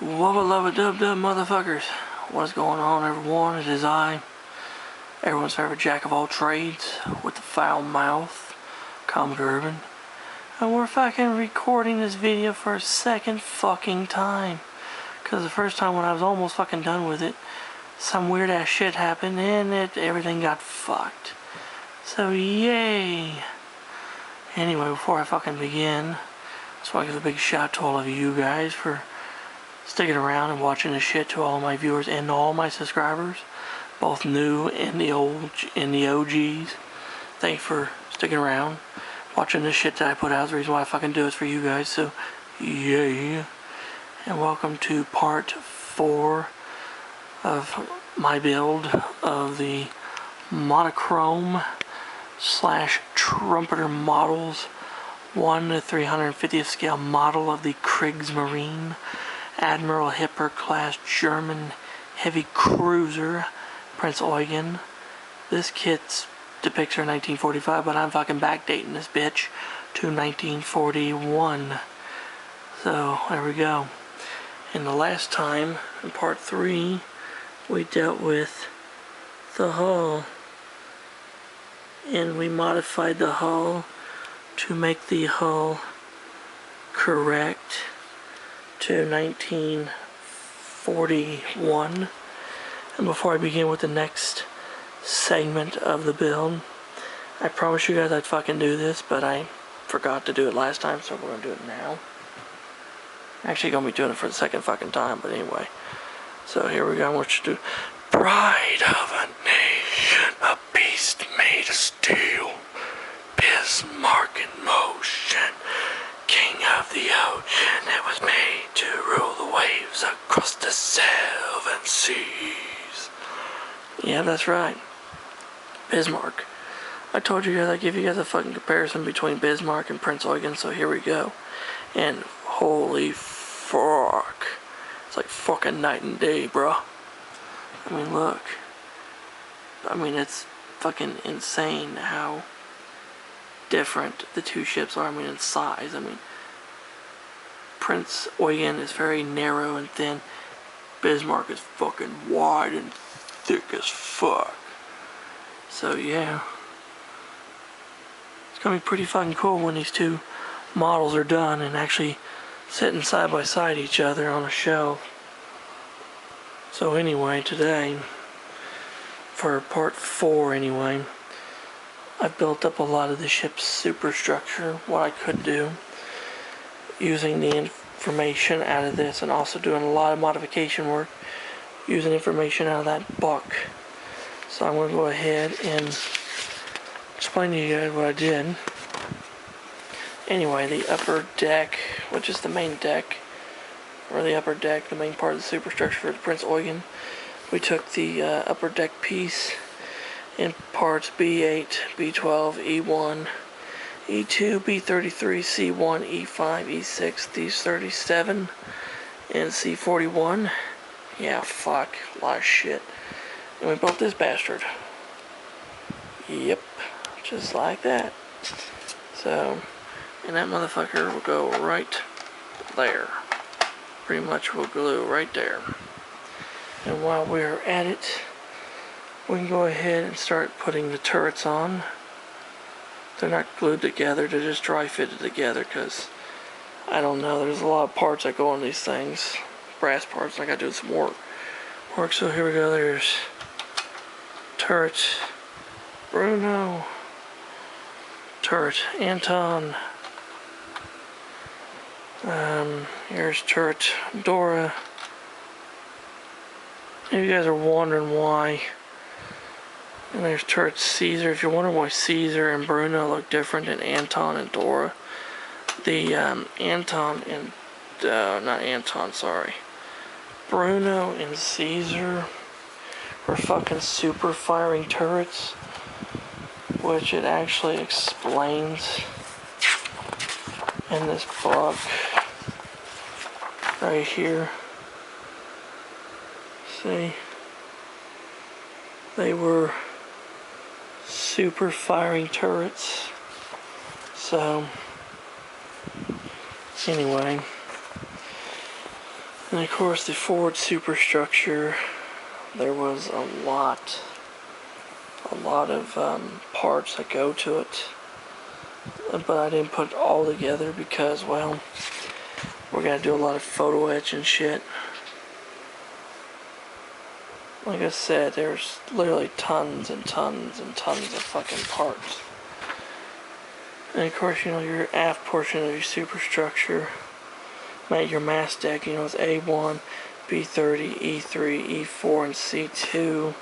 Wubba lubba dub dub motherfuckers. What's going on, everyone? It is I, everyone's favorite jack of all trades, with the foul mouth, Commodore Urban. And we're fucking recording this video for a second fucking time. Cause the first time when I was almost fucking done with it, some weird ass shit happened and everything got fucked. So yay! Anyway, before I fucking begin, I just want to give a big shout out to all of you guys for sticking around and watching this shit, to all of my viewers and all my subscribers, both new and the OGs. Thanks for sticking around, watching this shit that I put out. The reason why I fucking do it is for you guys, so yay. And welcome to part 4 of my build of the Monochrome / Trumpeter models 1 to 350th scale model of the Kriegsmarine Admiral Hitler class German heavy cruiser Prinz Eugen. This kit depicts her 1945, but I'm fucking backdating this bitch to 1941. So there we go. And the last time, in part 3, we dealt with the hull, and we modified the hull to make the hull correct to 1941. And before I begin with the next segment of the build, I promised you guys I'd fucking do this, but I forgot to do it last time, so we're gonna do it now. Actually gonna be doing it for the second fucking time, but anyway. So here we go. I want you to do Pride of a nation, a beast made of steel, Bismarck in motion, king of the ocean, it was made to rule the waves across the 7 seas. Yeah, that's right. Bismarck. I told you guys I'd give you guys a fucking comparison between Bismarck and Prinz Eugen, so here we go. And holy fuck. It's like fucking night and day, bro. I mean, look. I mean, it's fucking insane how different the two ships are. I mean, in size. I mean, Prinz Eugen is very narrow and thin. Bismarck is fucking wide and thick as fuck. So yeah, it's gonna be pretty fucking cool when these two models are done and actually sitting side by side each other on a shelf. So anyway, today, for part 4 anyway, I've built up a lot of the ship's superstructure, what I could do, using the information out of this, and also doing a lot of modification work using information out of that book. So I'm going to go ahead and explain to you guys what I did. Anyway, the upper deck, which is the main deck, or the upper deck, the main part of the superstructure for the Prinz Eugen, we took the upper deck piece in parts B8, B12, E1, E2, B33, C1, E5, E6, D37, and C41. Yeah, fuck, a lot of shit. And we built this bastard. Yep, just like that. So, and that motherfucker will go right there. Pretty much will glue right there. And while we're at it, we can go ahead and start putting the turrets on. They're not glued together, they're just dry fitted together, because I don't know, there's a lot of parts that go on these things, brass parts, and I gotta do some work. So here we go, there's turret Bruno, turret Anton, here's turret Dora. If you guys are wondering why, and there's turret Caesar. If you're wondering why Caesar and Bruno look different than Anton and Dora, the Anton and not Anton, sorry, Bruno and Caesar were fucking super firing turrets, which it actually explains in this book right here. See, they were super firing turrets. So anyway, And of course the forward superstructure, there was a lot of parts that go to it, but I didn't put it all together because, well, we're gonna do a lot of photo etch and shit. Like I said, there's literally tons and tons and tons of fucking parts. And of course, you know, your aft portion of your superstructure, your mast deck, you know, is A1, B30, E3, E4, and C2.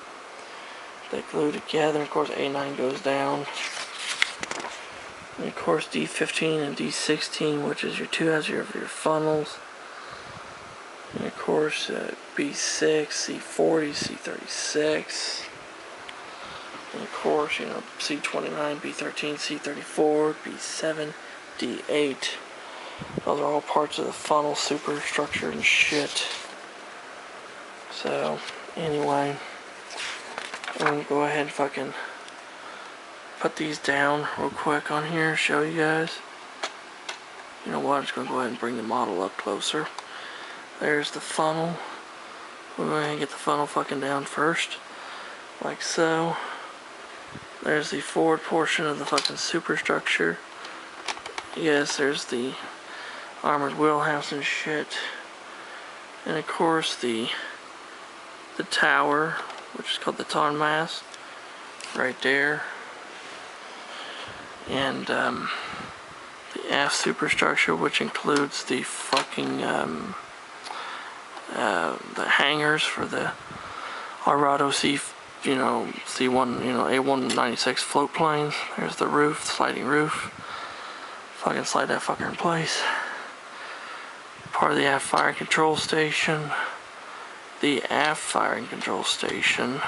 They glue together. Of course, A9 goes down. And of course, D15 and D16, which is your two halves of your funnels. And of course, B6, C40, C36. And of course, you know, C29, B13, C34, B7, D8. Those are all parts of the funnel superstructure and shit. So, anyway, I'm gonna go ahead and fucking put these down real quick on here, show you guys. You know what, I'm just gonna go ahead and bring the model up closer. There's the funnel. We're going to get the funnel fucking down first, like so. There's the forward portion of the fucking superstructure. Yes, there's the armored wheelhouse and shit. And of course the tower, which is called the tarn mast, right there. And the aft superstructure, which includes the fucking the hangars for the Arado C1, A196 float planes. There's the roof, sliding roof. Fucking slide that fucker in place. Part of the aft firing control station. The aft firing control station.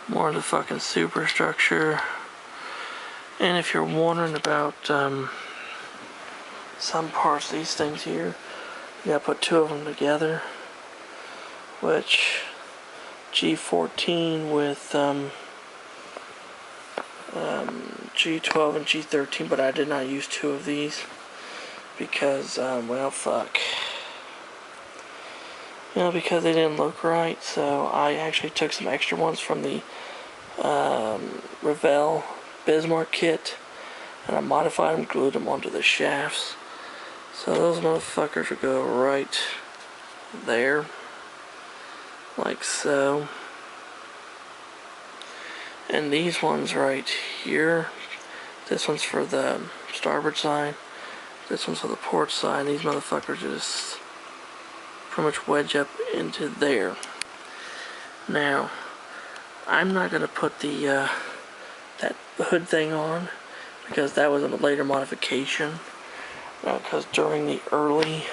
More of the fucking superstructure. And if you're wondering about some parts of these things here, you gotta put two of them together, which G14 with G12 and G13, but I did not use two of these because, well, fuck. You know, because they didn't look right, so I actually took some extra ones from the Revell Bismarck kit, and I modified them, glued them onto the shafts. So those motherfuckers will go right there, like so. And these ones right here, this one's for the starboard side, this one's for the port side. These motherfuckers just pretty much wedge up into there. Now, I'm not gonna put the that hood thing on because that was a later modification. Because during the early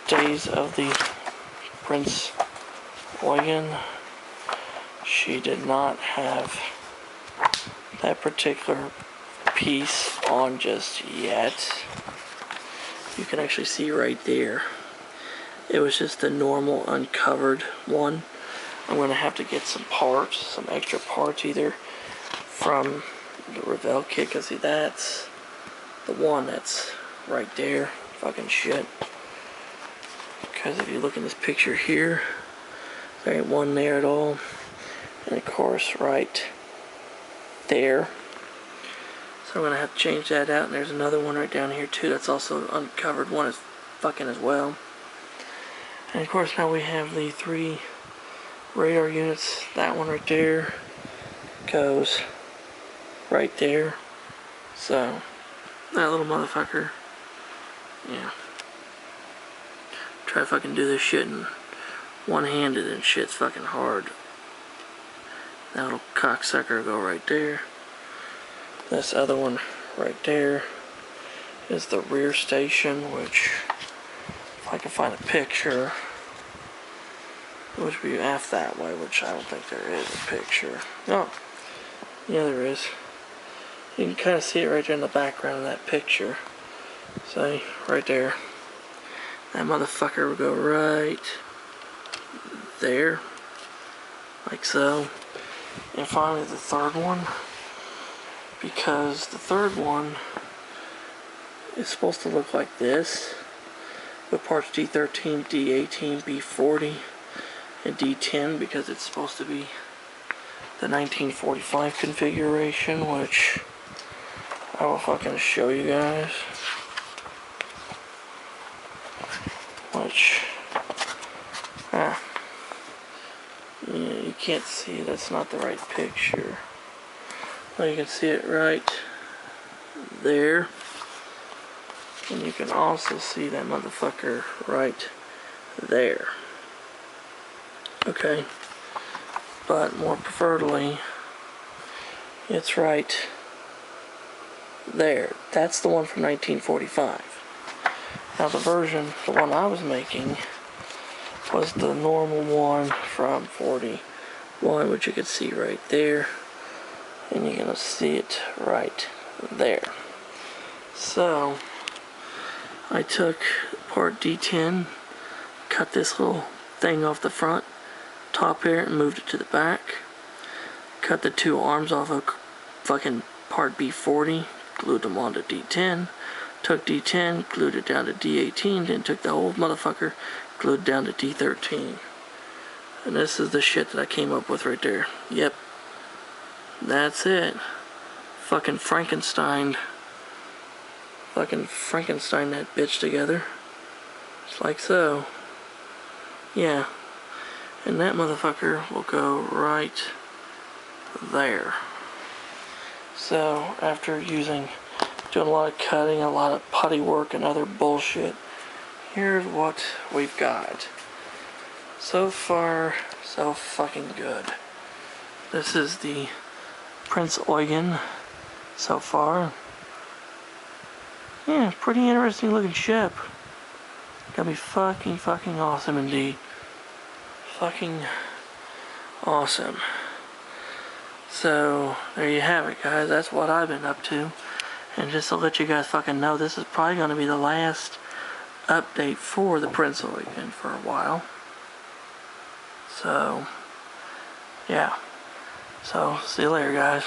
days of the Prinz Eugen, she did not have that particular piece on just yet. You can actually see right there. It was just the normal uncovered one. I'm going to have to get some parts, some extra parts, either from the Revell kit, because see, that's the one that's right there. Fucking shit. Because if you look in this picture here, there ain't one there at all. And of course, right there. So I'm going to have to change that out. And there's another one right down here too. That's also uncovered one is fucking as well. And of course now we have the 3 radar units. That one right there goes right there. So that little motherfucker, yeah. Try to fucking do this shit in one-handed and shit's fucking hard. That little cocksucker will go right there. This other one right there is the rear station, which, if I can find a picture, which would be aft that way, which I don't think there is a picture. Oh, yeah, there is. You can kind of see it right there in the background of that picture. See, right there. That motherfucker will go right there, like so. And finally the third one, because the third one is supposed to look like this, with parts D13, D18, B40, and D10 because it's supposed to be the 1945 configuration, which I will fucking show you guys. Which, yeah, you can't see, that's not the right picture. Well, you can see it right there. And you can also see that motherfucker right there. Okay. But more preferably, it's right there. That's the one from 1945. Now the one I was making, was the normal one from 41, which you can see right there. And you're gonna see it right there. So, I took part D10, cut this little thing off the front, top here, and moved it to the back. Cut the two arms off of fucking part B40, glued them onto D10. Took D10, glued it down to D18, then took the whole motherfucker, glued it down to D13. And this is the shit that I came up with right there. Yep. That's it. Fucking Frankenstein that bitch together. Just like so. Yeah. And that motherfucker will go right there. So, after doing a lot of cutting, a lot of putty work and other bullshit, here's what we've got. So far, so fucking good. This is the Prinz Eugen so far. Yeah, pretty interesting looking ship. Gonna be fucking awesome indeed. Fucking awesome. So, there you have it, guys. That's what I've been up to. And just to let you guys fucking know, this is probably gonna be the last update for the Prinz Eugen for a while. So, yeah. So, see you later, guys.